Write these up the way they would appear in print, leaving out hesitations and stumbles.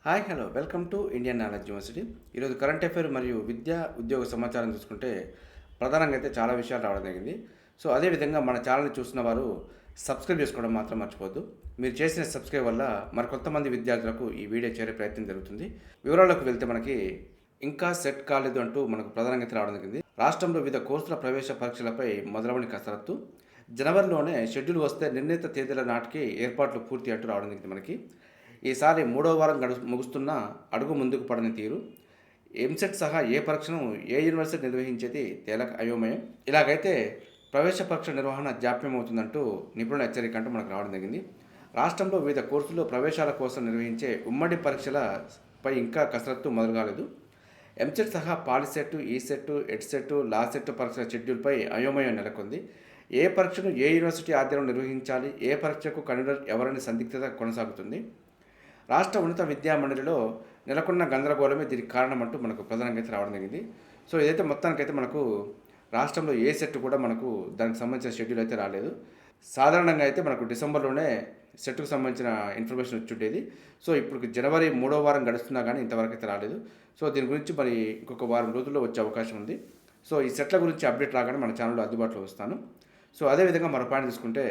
Hi hello welcome to Indian knowledge university. ఈరోజు current affair మరియు విద్యా ఉద్యోగ సమాచారం చూసుకుంటే ప్రధానంగా అయితే చాలా విషయాలు రావడం జరిగింది. సో అదేవిధంగా మన ఛానల్ని చూసిన వారు సబ్స్క్రైబ్ చేసుకోవడం మాత్రం మర్చిపోద్దు. మీరు చేసిన సబ్స్క్రైబ్ వల్ల మరి కొంతమంది విద్యార్థులకు ఈ వీడియో చేరే ప్రయత్నం జరుగుతుంది. వివరాల్లోకి వెళ్తే మనకి ఇంకా సెట్ కాలేదు అంటూ మనకు ప్రధానంగా అయితే రావడం జరిగింది. రాష్ట్రంలో వివిధ కోర్సుల ప్రవేశ పరీక్షలపై మొదలవని కసరత్తు. జనవరిలోనే షెడ్యూల్ వస్తే నిర్ణీత తేదీల నాటికి ఏర్పాట్లు పూర్తి అంటూ రావడం జరిగింది మనకి. ఈసారి మూడో వారం ముగుస్తున్న అడుగు ముందుకు పడని తీరు. ఎంసెట్ సహా ఏ పరీక్షను ఏ యూనివర్సిటీ నిర్వహించేది తేలక అయోమయం. ఇలాగైతే ప్రవేశ పరీక్ష నిర్వహణ జాప్యం అవుతుందంటూ నిపుణుల హెచ్చరిక అంటూ మనకు రావడం జరిగింది. రాష్ట్రంలో వివిధ కోర్సుల్లో ప్రవేశాల కోసం నిర్వహించే ఉమ్మడి పరీక్షలపై ఇంకా కసరత్తు మొదలు కాలేదు. ఎంసెట్ సహా పాలిసెట్, ఈసెట్, ఎడ్సెట్, లాసెట్ పరీక్షల షెడ్యూల్పై అయోమయం నెలకొంది. ఏ పరీక్షను ఏ యూనివర్సిటీ ఆధ్వర్యంలో నిర్వహించాలి, ఏ పరీక్షకు కన్వీనర్ ఎవరని సందిగ్ధత కొనసాగుతుంది. రాష్ట్ర ఉన్నత విద్యా మండలిలో నెలకొన్న గందరగోళమే దీనికి కారణమంటూ మనకు ప్రధానంగా అయితే రావడం జరిగింది. సో ఇదైతే మొత్తానికైతే మనకు రాష్ట్రంలో ఏ సెట్ కూడా మనకు దానికి సంబంధించిన షెడ్యూల్ అయితే రాలేదు. సాధారణంగా అయితే మనకు డిసెంబర్లోనే సెట్కు సంబంధించిన ఇన్ఫర్మేషన్ వచ్చుండేది. సో ఇప్పుడు జనవరి మూడో వారం గడుస్తున్నా కానీ ఇంతవరకు అయితే రాలేదు. సో దీని గురించి మరి ఇంకొక వారం రోజుల్లో వచ్చే అవకాశం ఉంది. సో ఈ సెట్ల గురించి అప్డేట్ రాగానే మన ఛానల్లో అందుబాటులో వస్తాను. సో అదేవిధంగా మరో పాయింట్ తీసుకుంటే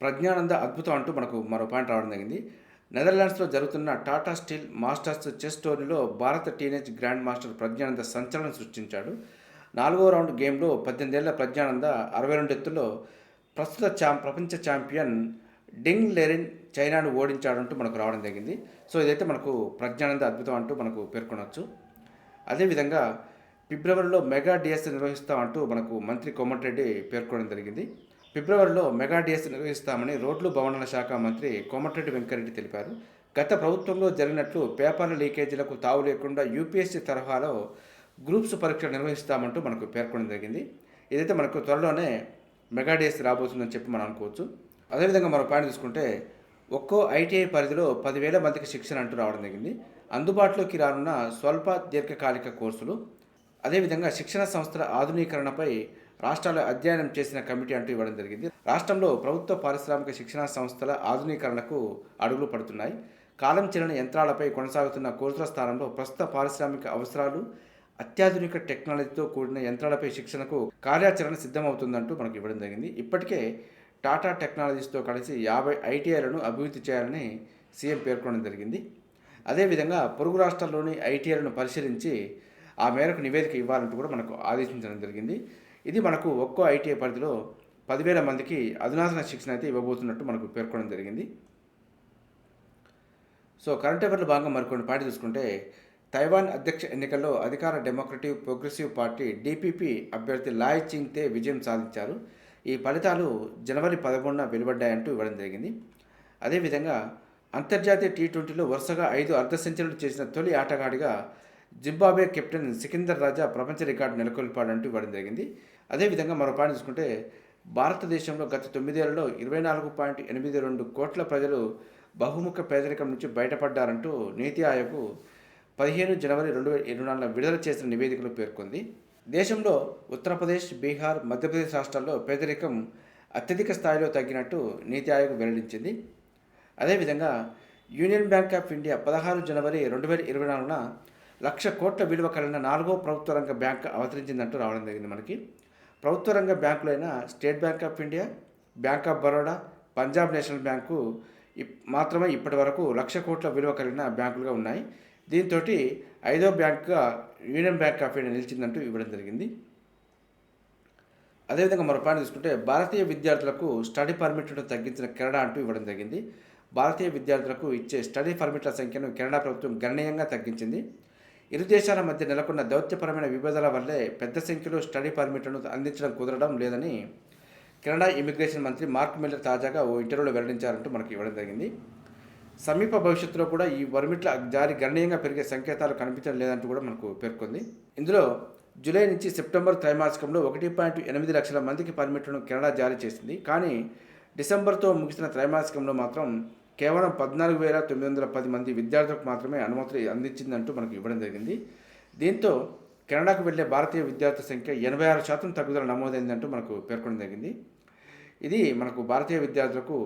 ప్రజ్ఞానంద అద్భుతం అంటూ మనకు మరో పాయింట్ రావడం జరిగింది. నెదర్లాండ్స్లో జరుగుతున్న టాటా స్టీల్ మాస్టర్స్ చెస్ టోర్నీలో భారత టీనేజ్ గ్రాండ్ మాస్టర్ ప్రజ్ఞానంద సంచలనం సృష్టించాడు. 4వ రౌండ్ గేమ్లో 18 ఏళ్ల ప్రజ్ఞానంద 62 ఎత్తులో ప్రస్తుత ప్రపంచ ఛాంపియన్ డింగ్ లెరిన్ చైనాను ఓడించాడంటూ మనకు రావడం జరిగింది. సో ఇదైతే మనకు ప్రజ్ఞానంద అద్భుతం అంటూ మనకు పేర్కొనవచ్చు. అదేవిధంగా ఫిబ్రవరిలో మెగా డిఎస్ నిర్వహిస్తామంటూ మనకు మంత్రి కోమటిరెడ్డి పేర్కొనడం జరిగింది. ఫిబ్రవరిలో మెగా డిఎస్ నిర్వహిస్తామని రోడ్లు భవనాల శాఖ మంత్రి కోమటిరెడ్డి వెంకరెడ్డి తెలిపారు. గత ప్రభుత్వంలో జరిగినట్లు పేపర్ల లీకేజీలకు తావు లేకుండా యూపీఎస్సీ తరహాలో గ్రూప్స్ పరీక్షలు నిర్వహిస్తామంటూ మనకు పేర్కొనడం జరిగింది. ఇదైతే మనకు త్వరలోనే మెగా డిఎస్ రాబోతుందని చెప్పి మనం అనుకోవచ్చు. అదేవిధంగా మరో పాయింట్ తీసుకుంటే ఒక్కో ఐటీఐ పరిధిలో 10,000 మందికి శిక్షణ అంటూ రావడం జరిగింది. అందుబాటులోకి రానున్న స్వల్ప దీర్ఘకాలిక కోర్సులు, అదేవిధంగా శిక్షణ సంస్థల ఆధునీకరణపై రాష్ట్రాలు అధ్యయనం చేసిన కమిటీ అంటూ ఇవ్వడం జరిగింది. రాష్ట్రంలో ప్రభుత్వ పారిశ్రామిక శిక్షణా సంస్థల ఆధునీకరణకు అడుగులు పడుతున్నాయి. కాలం చెల్లిన యంత్రాలపై కొనసాగుతున్న కోర్సుల స్థానంలో ప్రస్తుత పారిశ్రామిక అవసరాలు, అత్యాధునిక టెక్నాలజీతో కూడిన యంత్రాలపై శిక్షణకు కార్యాచరణ సిద్ధమవుతుందంటూ మనకు ఇవ్వడం జరిగింది. ఇప్పటికే టాటా టెక్నాలజీస్తో కలిసి 50 ఐటీఐలను అభివృద్ధి చేయాలని సీఎం పేర్కొనడం జరిగింది. అదేవిధంగా పొరుగు రాష్ట్రాల్లోని ఐటీఐలను పరిశీలించి ఆ మేరకు నివేదిక ఇవ్వాలంటూ కూడా మనకు ఆదేశించడం జరిగింది. ఇది మనకు ఒక్కో ఐటీఐ పరిధిలో 10,000 మందికి అధునాతన శిక్షణ అయితే ఇవ్వబోతున్నట్టు మనకు పేర్కొనడం జరిగింది. సో కరెంట్ అఫైర్లో భాగంగా మరికొన్ని పాయింట్ చూసుకుంటే తైవాన్ అధ్యక్ష ఎన్నికల్లో అధికార డెమోక్రటిక్ ప్రోగ్రెసివ్ పార్టీ డీపీపీ అభ్యర్థి లాయ్ చింగ్తే విజయం సాధించారు. ఈ ఫలితాలు జనవరి 11న వెలువడ్డాయంటూ ఇవ్వడం జరిగింది. అదేవిధంగా అంతర్జాతీయ టీ20లో వరుసగా 5 అర్ధ సెంచరీలు చేసిన తొలి ఆటగాడిగా జింబాబ్వే కెప్టెన్ సికిందర్ రాజా ప్రపంచ రికార్డు నెలకొల్పాడంటూ ఇవ్వడం జరిగింది. అదేవిధంగా మరో పాయింట్ చూసుకుంటే భారతదేశంలో గత 9 ఏళ్లలో 24.82 కోట్ల ప్రజలు బహుముఖ పేదరికం నుంచి బయటపడ్డారంటూ నీతి ఆయోగ్ 15 జనవరి 2024 విడుదల చేసిన నివేదికలో పేర్కొంది. దేశంలో ఉత్తరప్రదేశ్, బీహార్, మధ్యప్రదేశ్ రాష్ట్రాల్లో పేదరికం అత్యధిక స్థాయిలో తగ్గినట్టు నీతి ఆయోగ్ వెల్లడించింది. అదేవిధంగా యూనియన్ బ్యాంక్ ఆఫ్ ఇండియా 16 జనవరి 2024న 1,00,000 కోట్ల విలువ కలిగిన 4వ ప్రభుత్వ రంగ బ్యాంక్ అవతరించిందంటూ రావడం జరిగింది. మనకి ప్రభుత్వ రంగ బ్యాంకులైన State Bank of India, Bank of Baroda, Punjab National Bank మాత్రమే ఇప్పటి వరకు 1,00,000 కోట్ల విలువ కలిగిన బ్యాంకులుగా ఉన్నాయి. దీంతో 5వ బ్యాంకుగా యూనియన్ బ్యాంక్ ఆఫ్ ఇండియా నిలిచిందంటూ ఇవ్వడం జరిగింది. అదేవిధంగా మరో పాయింట్ తీసుకుంటే భారతీయ విద్యార్థులకు స్టడీ పర్మిట్లను తగ్గించిన కెనడా అంటూ ఇవ్వడం జరిగింది. భారతీయ విద్యార్థులకు ఇచ్చే స్టడీ పర్మిట్ల సంఖ్యను కెనడా ప్రభుత్వం గణనీయంగా తగ్గించింది. ఇరు దేశాల మధ్య నెలకొన్న దౌత్యపరమైన విభేదాల వల్లే పెద్ద సంఖ్యలో స్టడీ పర్మిట్లను అందించడం కుదరడం లేదని కెనడా ఇమిగ్రేషన్ మంత్రి మార్క్ మిల్లర్ తాజాగా ఓ ఇంటర్వ్యూలో వెల్లడించారంటూ మనకు ఇవ్వడం జరిగింది. సమీప భవిష్యత్తులో కూడా ఈ పర్మిట్ల జారీ గణనీయంగా పెరిగే సంకేతాలు కనిపించడం లేదంటూ కూడా మనకు పేర్కొంది. ఇందులో జూలై నుంచి సెప్టెంబర్ త్రైమాసికంలో 1.8 లక్షల మందికి పర్మిట్లను కెనడా జారీ చేసింది. కానీ డిసెంబర్తో ముగిసిన త్రైమాసికంలో మాత్రం కేవలం 14,910 మంది విద్యార్థులకు మాత్రమే అనుమతులు అందించిందంటూ మనకు ఇవ్వడం జరిగింది. దీంతో కెనడాకు వెళ్లే భారతీయ విద్యార్థుల సంఖ్య 86% తగ్గుదల నమోదైందంటూ మనకు పేర్కొనడం జరిగింది. ఇది మనకు భారతీయ విద్యార్థులకు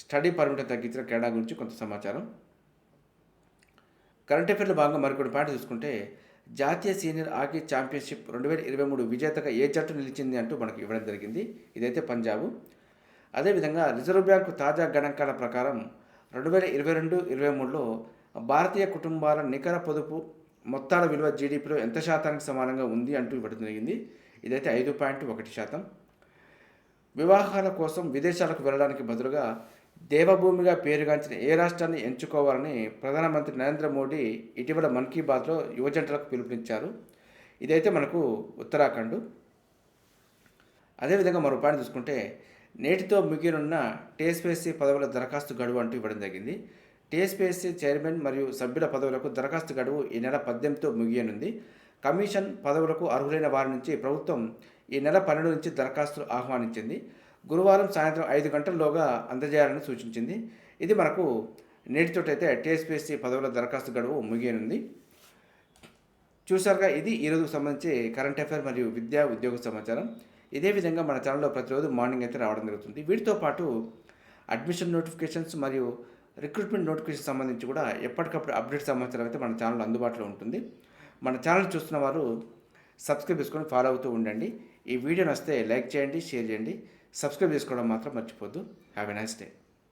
స్టడీ పర్మిట్ తగ్గించిన కెనడా గురించి కొంత సమాచారం. కరెంట్ అఫైర్లో భాగంగా మరికొన్ని పాయింట్లు చూసుకుంటే జాతీయ సీనియర్ హాకీ ఛాంపియన్షిప్ 2023 విజేతగా ఏ జట్టు నిలిచింది అంటూ మనకి ఇవ్వడం జరిగింది. ఇదైతే పంజాబు. అదేవిధంగా రిజర్వ్ బ్యాంకు తాజా గణాంకాల ప్రకారం 2022-23లో భారతీయ కుటుంబాల నికర పొదుపు మొత్తాల విలువ జీడీపీలో ఎంత శాతానికి సమానంగా ఉంది అంటూ ఇవ్వడం జరిగింది. ఇదైతే 5.1%. వివాహాల కోసం విదేశాలకు వెళ్ళడానికి బదులుగా దేవభూమిగా పేరుగాంచిన ఏ రాష్ట్రాన్ని ఎంచుకోవాలని ప్రధానమంత్రి నరేంద్ర మోడీ ఇటీవల మన్ కీ బాత్లో యువజంటలకు పిలుపునిచ్చారు. ఇదైతే మనకు ఉత్తరాఖండ్. అదేవిధంగా మరో పాయింట్ చూసుకుంటే నేటితో ముగియనున్న టీఎస్పీఎస్సీ పదవుల దరఖాస్తు గడువు అంటూ ఇవ్వడం జరిగింది. టీఎస్పీఎస్సీ చైర్మన్ మరియు సభ్యుల పదవులకు దరఖాస్తు గడువు ఈ నెల 18తో ముగియనుంది. కమిషన్ పదవులకు అర్హులైన వారి నుంచి ప్రభుత్వం ఈ నెల 12 నుంచి దరఖాస్తులు ఆహ్వానించింది. గురువారం సాయంత్రం 5 గంటల్లోగా అందజేయాలని సూచించింది. ఇది మనకు నేటితోటైతే టీఎస్పీఎస్సీ పదవుల దరఖాస్తు గడువు ముగియనుంది. చూసారుగా, ఇది ఈరోజుకు సంబంధించి కరెంట్ అఫైర్ మరియు విద్యా ఉద్యోగ సమాచారం. ఇదే విధంగా మన ఛానల్లో ప్రతిరోజు మార్నింగ్ అయితే రావడం జరుగుతుంది. వీటితో పాటు అడ్మిషన్ నోటిఫికేషన్స్ మరియు రిక్రూట్మెంట్ నోటిఫికేషన్ సంబంధించి కూడా ఎప్పటికప్పుడు అప్డేట్ సమాచారం అయితే మన ఛానల్లో అందుబాటులో ఉంటుంది. మన ఛానల్ చూస్తున్న వారు సబ్స్క్రైబ్ చేసుకొని ఫాలో అవుతూ ఉండండి. ఈ వీడియో నచ్చితే లైక్ చేయండి, షేర్ చేయండి. సబ్స్క్రైబ్ చేసుకోవడం మాత్రం మర్చిపోద్దు. Have a nice day.